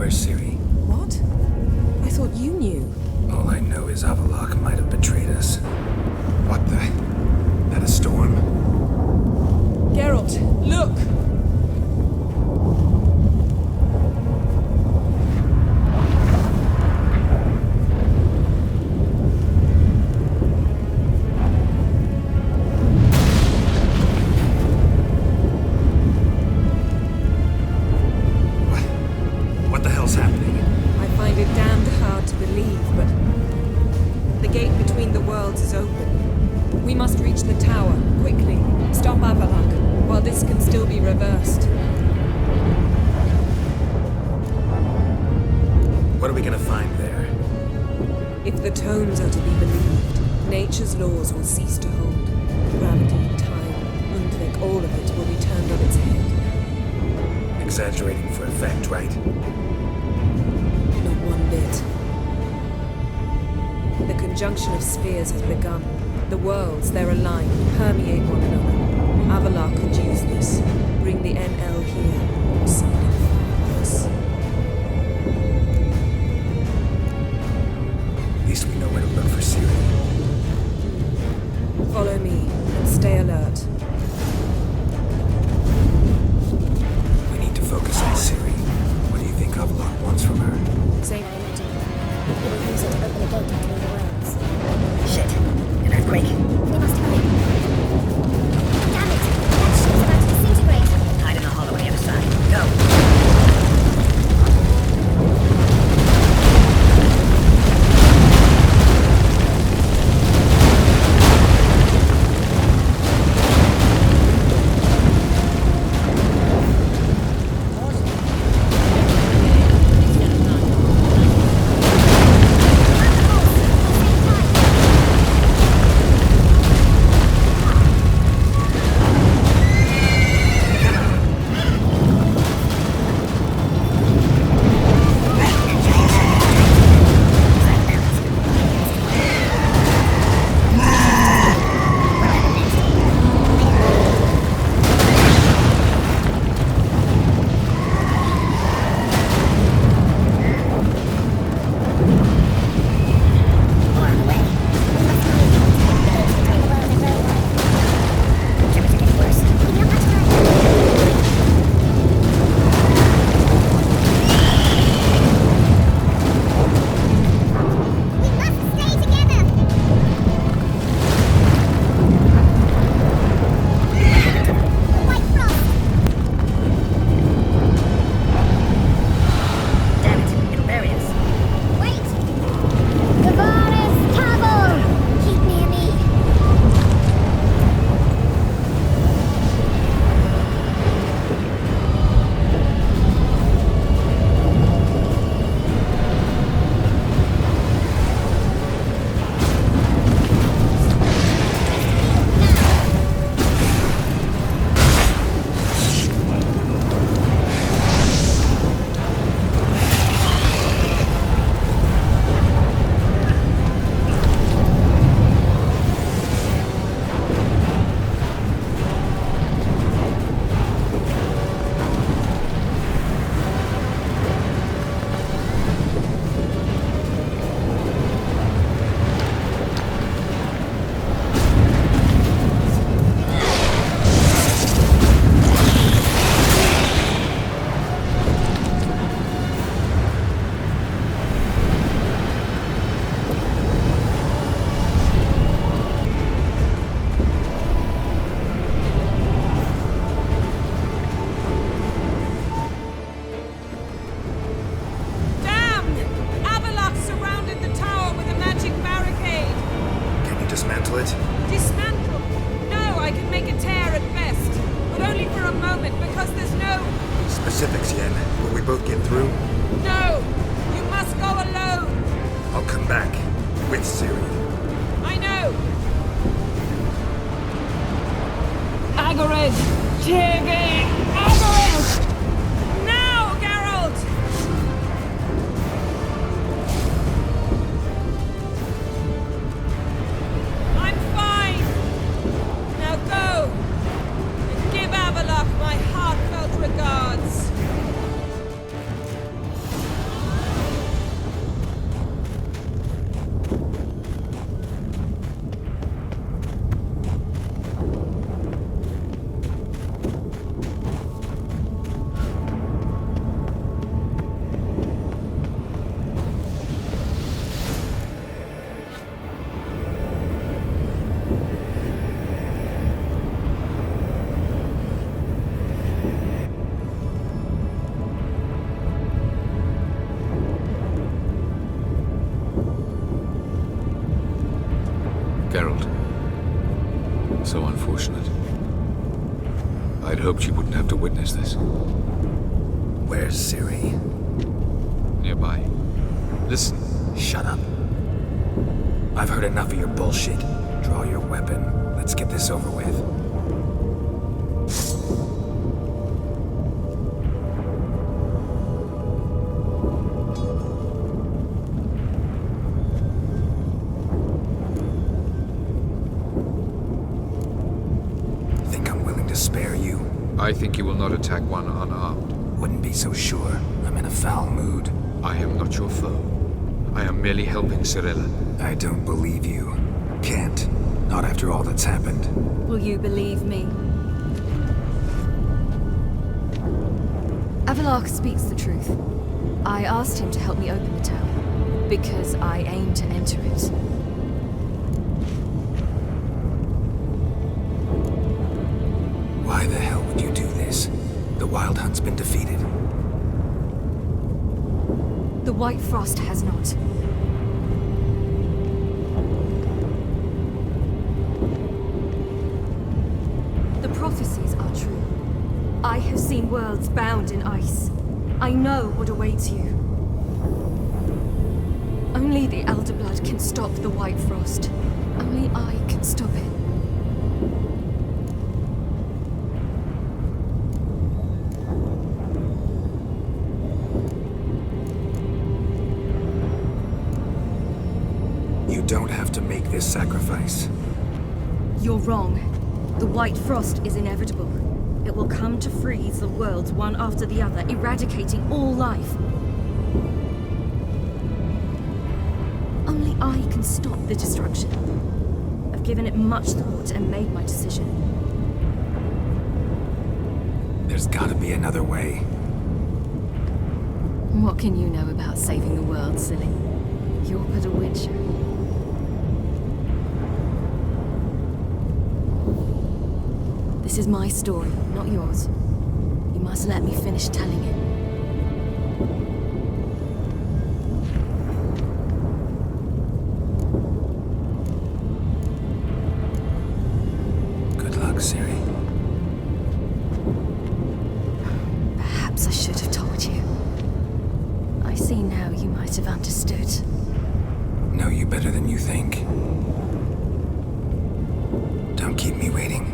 Where's Ciri? What? I thought you knew. All I know is Avallac'h might have betrayed us. What the? That a storm? Geralt, look! What the hell's happening? I find it damned hard to believe, but the gate between the worlds is open. We must reach the tower, quickly. Stop Avallac'h, while this can still be reversed. What are we gonna find there? If the tomes are to be believed, nature's laws will cease to hold. Gravity, time, Undvik, all of it will be turned on its head. Exaggerating for effect, right? Not one bit. The conjunction of spheres has begun. The worlds, they're aligned, permeate one another. Avallac'h could use this. Bring the NL here, or something far worse. At least we know where to look for Ciri. Follow me, and stay alert. We need to focus on Ciri. What do you think Avallac'h wants from her? Same. I imagine he will use it to open a gate between the worlds. Shit. An earthquake. We must hurry. Damn it! That ship's about to disintegrate. Hide in the hollow on the other side. Go! Specifics, Yen. Will we both get through? No! You must go alone! I'll come back. With Ciri. I know! Agarid! Tiggy! Agarid! Now, Geralt! I'm fine! Now go! And give Avallac'h my heartfelt regards! I'd hoped you wouldn't have to witness this. Where's Ciri? Nearby. Listen. Shut up. I've heard enough of your bullshit. Draw your weapon. Let's get this over with. Think I'm willing to spare you? I think you will not attack one unarmed. Wouldn't be so sure. I'm in a foul mood. I am not your foe. I am merely helping Cirilla. I don't believe you. Can't. Not after all that's happened. Will you believe me? Avalok speaks the truth. I asked him to help me open the tower, because I aim to enter it. Why the hell would you do this? The Wild Hunt's been defeated. The White Frost has not. The prophecies are true. I have seen worlds bound in ice. I know what awaits you. Only the Elder Blood can stop the White Frost. Only I can stop it. You don't have to make this sacrifice. You're wrong. The White Frost is inevitable. It will come to freeze the worlds one after the other, eradicating all life. Only I can stop the destruction. I've given it much thought and made my decision. There's gotta be another way. What can you know about saving the world, silly? You're but a witcher. This is my story, not yours. You must let me finish telling it. Good luck, Ciri. Perhaps I should have told you. I see now you might have understood. Know you better than you think. Don't keep me waiting.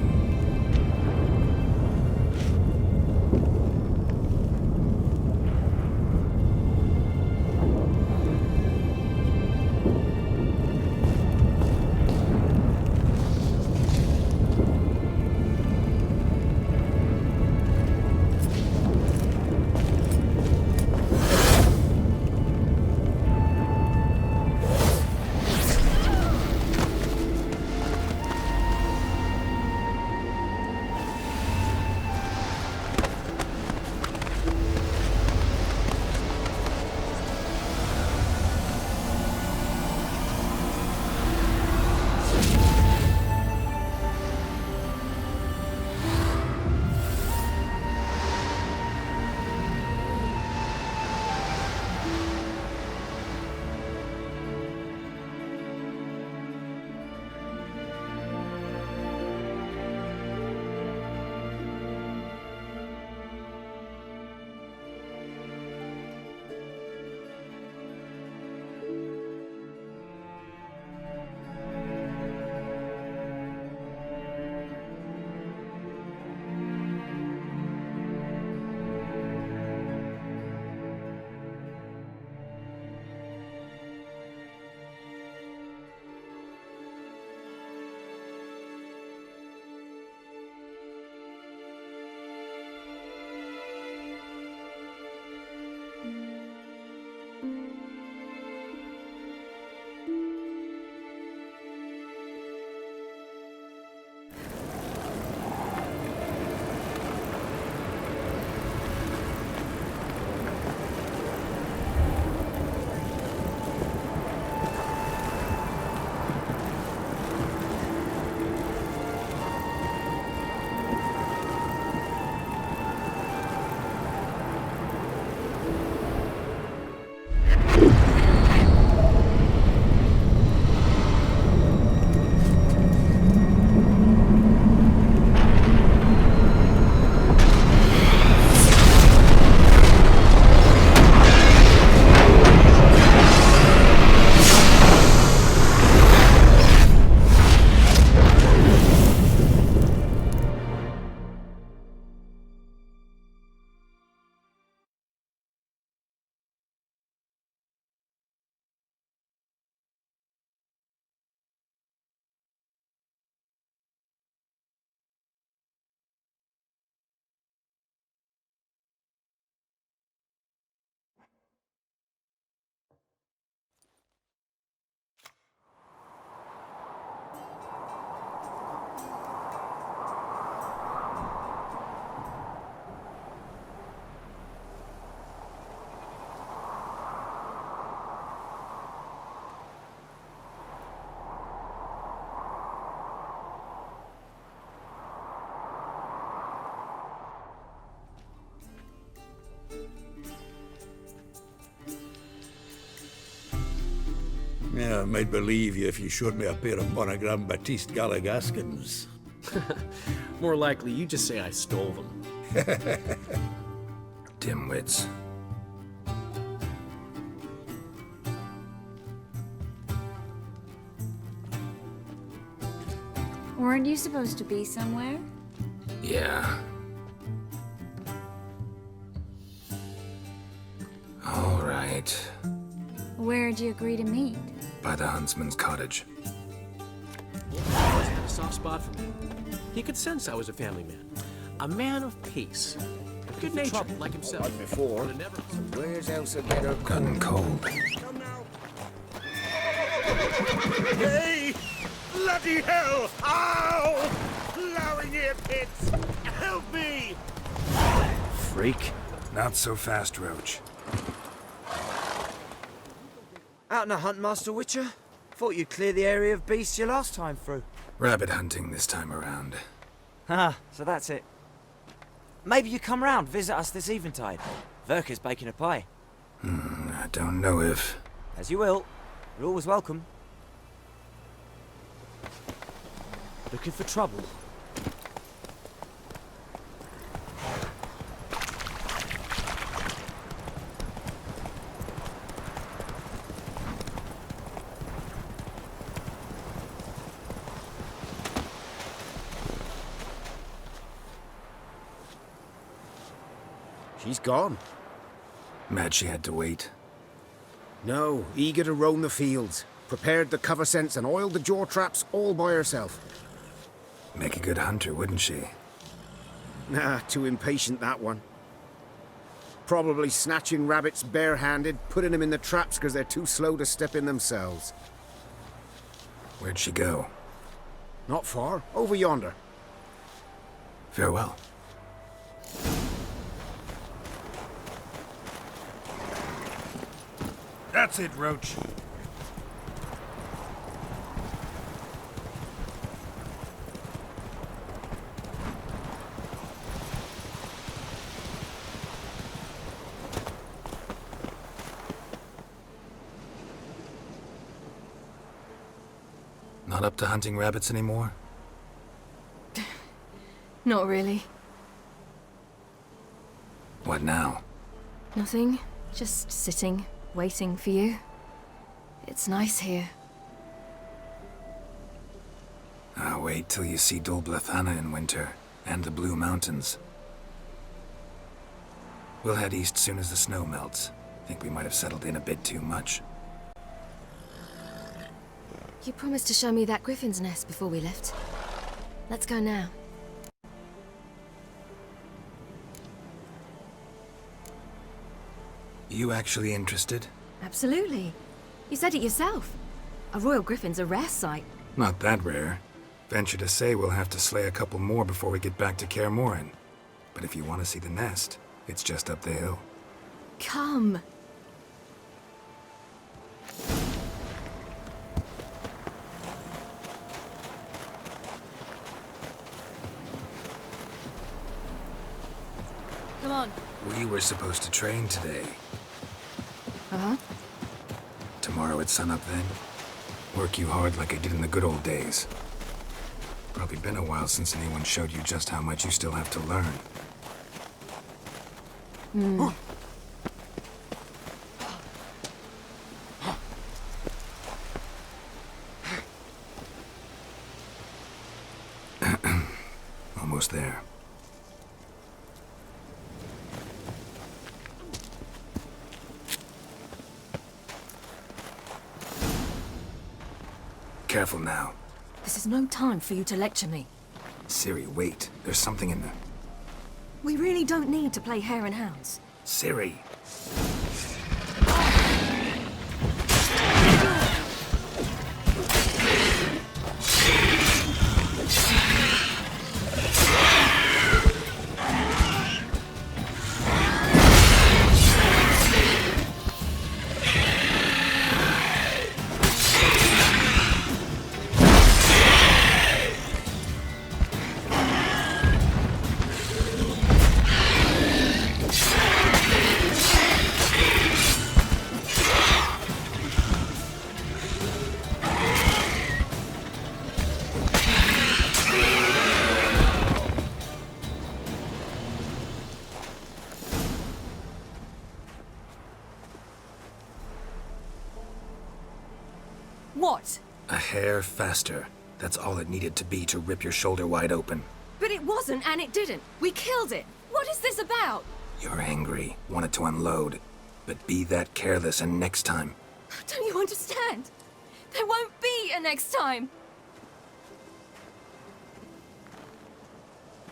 might believe you if you showed me a pair of monogram Batiste Galligaskins. More likely, you just say I stole them. Dimwits. Weren't you supposed to be somewhere? Yeah. All right. Where'd you agree to meet? By the huntsman's cottage. He always had a soft spot for me. He could sense I was a family man. A man of peace. Good nature, like himself. Not before. But it never... Where's else a better Gun cold. Come now. Hey! Bloody hell! Ow! Plowing ear pits! Help me! Freak. Not so fast, Roach. Out on a hunt, Master Witcher? Thought you'd clear the area of beasts your last time through. Rabbit hunting this time around. Ah, so that's it. Maybe you come round, visit us this eventide. Verka's baking a pie. I don't know if... As you will. You're always welcome. Looking for trouble? She's gone. Mad she had to wait. No, eager to roam the fields. Prepared the cover scents and oiled the jaw traps all by herself. Make a good hunter, wouldn't she? Nah, too impatient, that one. Probably snatching rabbits barehanded, putting them in the traps because they're too slow to step in themselves. Where'd she go? Not far. Over yonder. Farewell. That's it, Roach. Not up to hunting rabbits anymore? Not really. What now? Nothing. Just sitting, waiting for you. It's nice here. I'll wait till you see Dol Blathanna in winter, and the Blue Mountains. We'll head east soon as the snow melts. Think we might have settled in a bit too much. You promised to show me that griffin's nest before we left. Let's go now. You actually interested? Absolutely. You said it yourself. A royal griffin's a rare sight. Not that rare. Venture to say we'll have to slay a couple more before we get back to Kaer Morhen. But if you want to see the nest, it's just up the hill. Come. Come on. We were supposed to train today. Uh-huh. Tomorrow at sunup then? Work you hard like I did in the good old days. Probably been a while since anyone showed you just how much you still have to learn. Almost there. Careful now. This is no time for you to lecture me. Ciri, wait. There's something in there. We really don't need to play hare and hounds. Ciri! What? A hair faster. That's all it needed to be to rip your shoulder wide open. But it wasn't, and it didn't. We killed it. What is this about? You're angry, wanted to unload. But be that careless and next time. Don't you understand? There won't be a next time.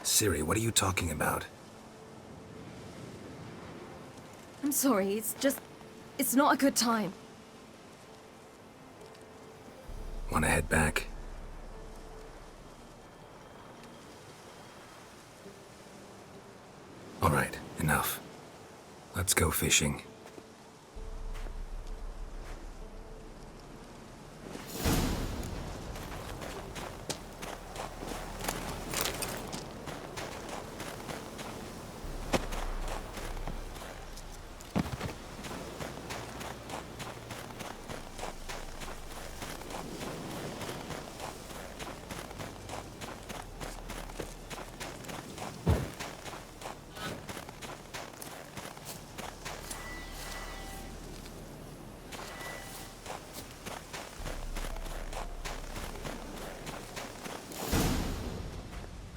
Ciri, what are you talking about? I'm sorry, it's not a good time. Wanna head back? All right, enough. Let's go fishing.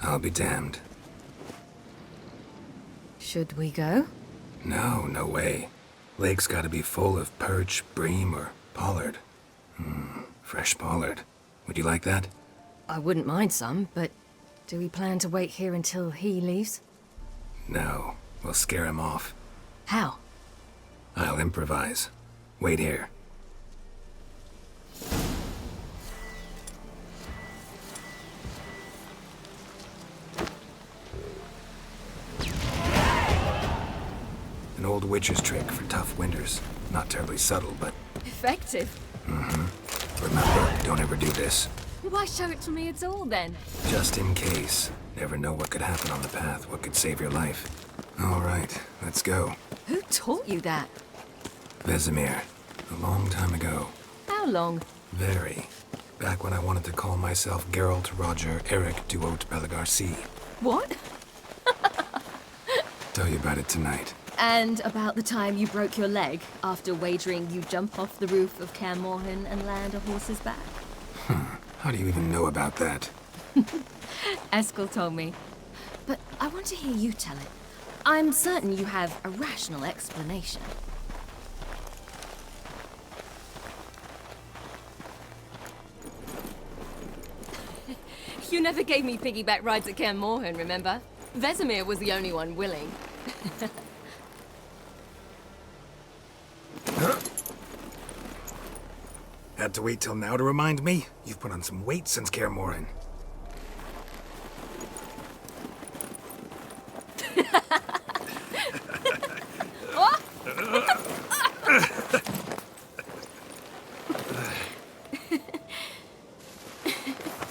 I'll be damned. Should we go? No, no way. Lake's gotta be full of perch, bream, or pollard. Fresh pollard. Would you like that? I wouldn't mind some, but do we plan to wait here until he leaves? No, we'll scare him off. How? I'll improvise. Wait here. An old witcher's trick for tough winters. Not terribly subtle, but... Effective. Remember, don't ever do this. Why show it to me at all, then? Just in case. Never know what could happen on the path, what could save your life. All right, let's go. Who taught you that? Vesemir. A long time ago. How long? Very. Back when I wanted to call myself Geralt Roger Eric Duot Belagarcy. What? Tell you about it tonight. And about the time you broke your leg after wagering you jump off the roof of Kaer Morhen and land a horse's back? How do you even know about that? Eskel told me. But I want to hear you tell it. I'm certain you have a rational explanation. You never gave me piggyback rides at Kaer Morhen, remember? Vesemir was the only one willing. Had to wait till now to remind me? You've put on some weight since Kaer Morhen.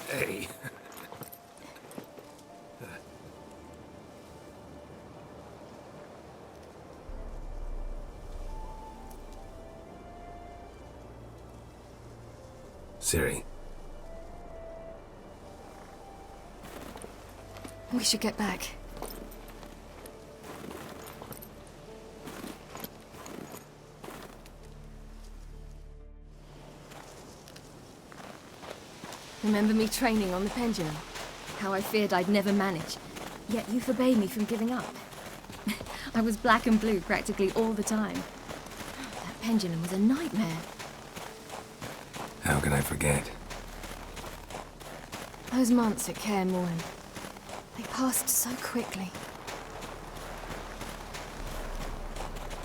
Hey. Ciri. We should get back. Remember me training on the pendulum? How I feared I'd never manage. Yet you forbade me from giving up. I was black and blue practically all the time. That pendulum was a nightmare. How can I forget? Those months at Kaer Morhen, they passed so quickly.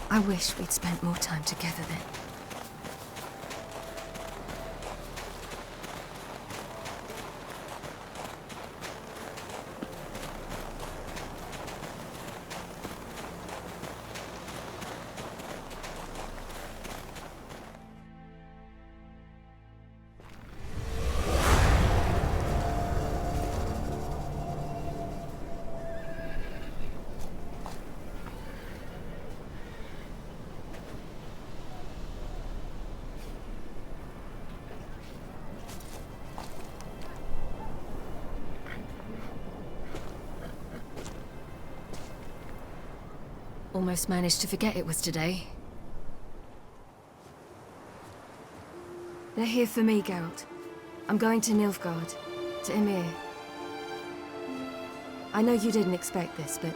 I wish we'd spent more time together then. Almost managed to forget it was today. They're here for me, Geralt. I'm going to Nilfgaard, to Emir. I know you didn't expect this, but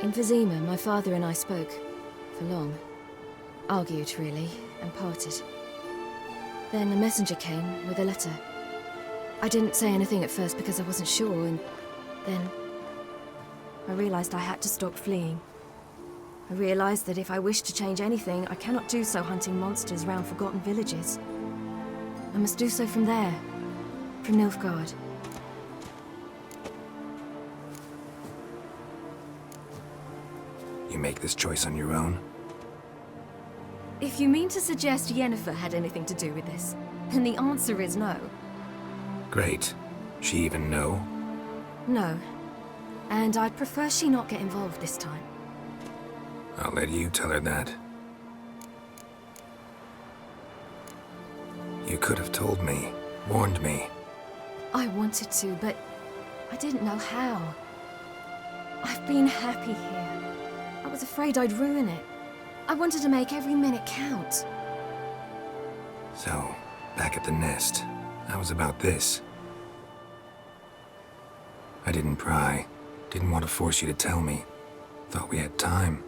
in Vizima, my father and I spoke. For long. Argued, really, and parted. Then a messenger came with a letter. I didn't say anything at first because I wasn't sure, and then I realized I had to stop fleeing. I realized that if I wish to change anything, I cannot do so hunting monsters round forgotten villages. I must do so from there, from Nilfgaard. You make this choice on your own? If you mean to suggest Yennefer had anything to do with this, then the answer is no. Great. She even know? No. And I'd prefer she not get involved this time. I'll let you tell her that. You could have told me, warned me. I wanted to, but I didn't know how. I've been happy here. I was afraid I'd ruin it. I wanted to make every minute count. So, back at the nest, I was about this. I didn't pry. Didn't want to force you to tell me. Thought we had time.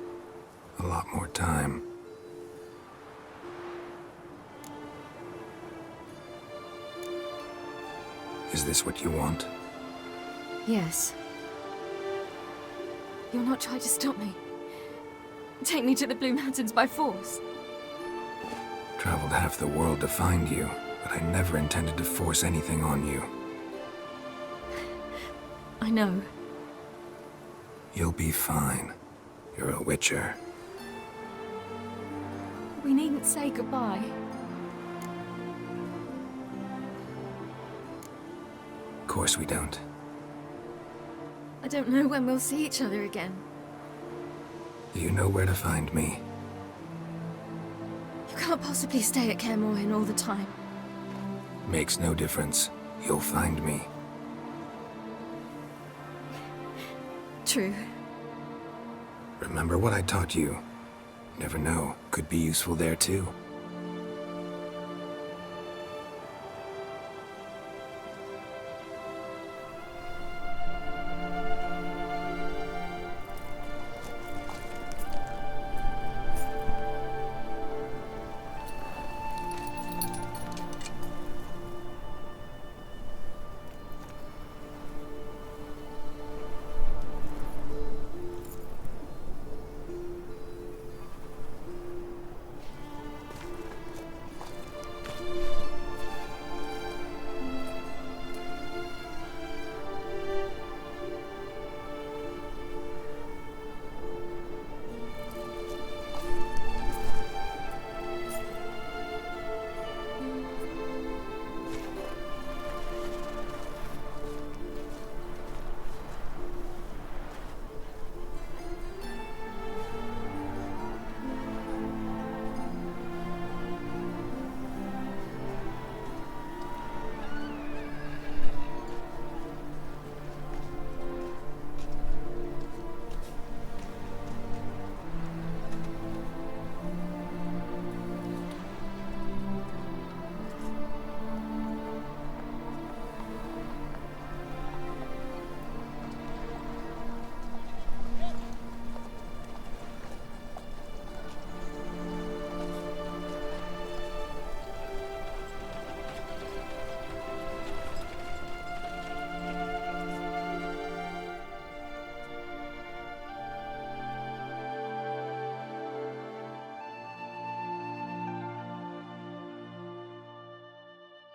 A lot more time. Is this what you want? Yes. You'll not try to stop me. Take me to the Blue Mountains by force. Traveled half the world to find you, but I never intended to force anything on you. I know. You'll be fine. You're a witcher. We needn't say goodbye. Of course we don't. I don't know when we'll see each other again. Do you know where to find me? You can't possibly stay at Kaer Morhen all the time. Makes no difference. You'll find me. True. Remember what I taught you. Never know, could be useful there too.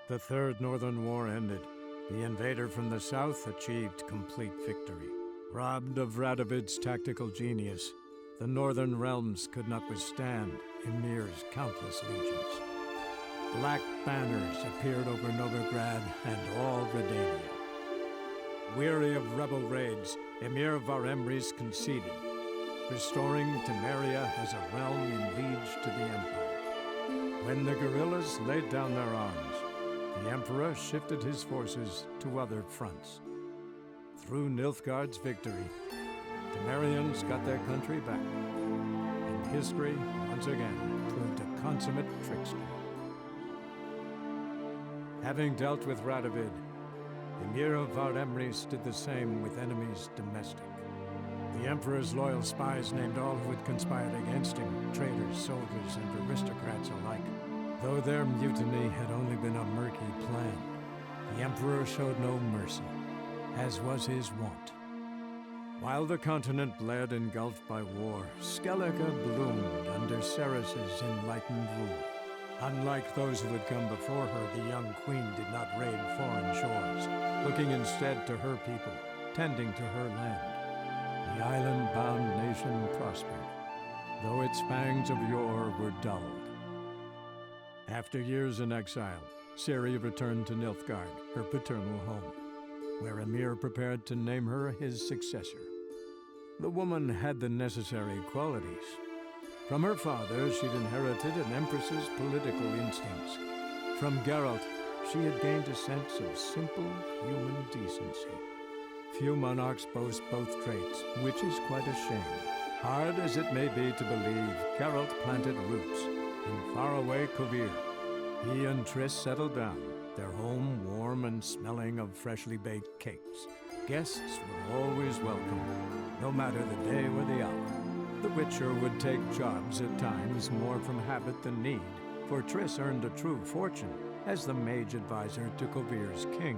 The Third Northern War ended. The invader from the south achieved complete victory. Robbed of Radovid's tactical genius, the northern realms could not withstand Emir's countless legions. Black banners appeared over Novigrad and all Redania. Weary of rebel raids, Emir Varemris conceded, restoring Temeria as a realm in liege to the Empire. When the guerrillas laid down their arms, the Emperor shifted his forces to other fronts. Through Nilfgaard's victory, Temerians got their country back, and history once again proved a consummate trickster. Having dealt with Radovid, Emir of Var-Emreis did the same with enemies domestic. The Emperor's loyal spies named all who had conspired against him, traitors, soldiers, and aristocrats alike. Though their mutiny had only been a murky plan, the Emperor showed no mercy, as was his wont. While the continent bled engulfed by war, Skellige bloomed under Cerys' enlightened rule. Unlike those who had come before her, the young queen did not raid foreign shores, looking instead to her people, tending to her land. The island-bound nation prospered, though its pangs of yore were dulled. After years in exile, Ciri returned to Nilfgard, her paternal home, where Emir prepared to name her his successor. The woman had the necessary qualities. From her father, she'd inherited an empress's political instincts. From Geralt, she had gained a sense of simple human decency. Few monarchs boast both traits, which is quite a shame. Hard as it may be to believe, Geralt planted roots in faraway Kovir. He and Triss settled down, their home warm and smelling of freshly baked cakes. Guests were always welcome, no matter the day or the hour. The Witcher would take jobs at times more from habit than need, for Triss earned a true fortune as the mage advisor to Kovir's king.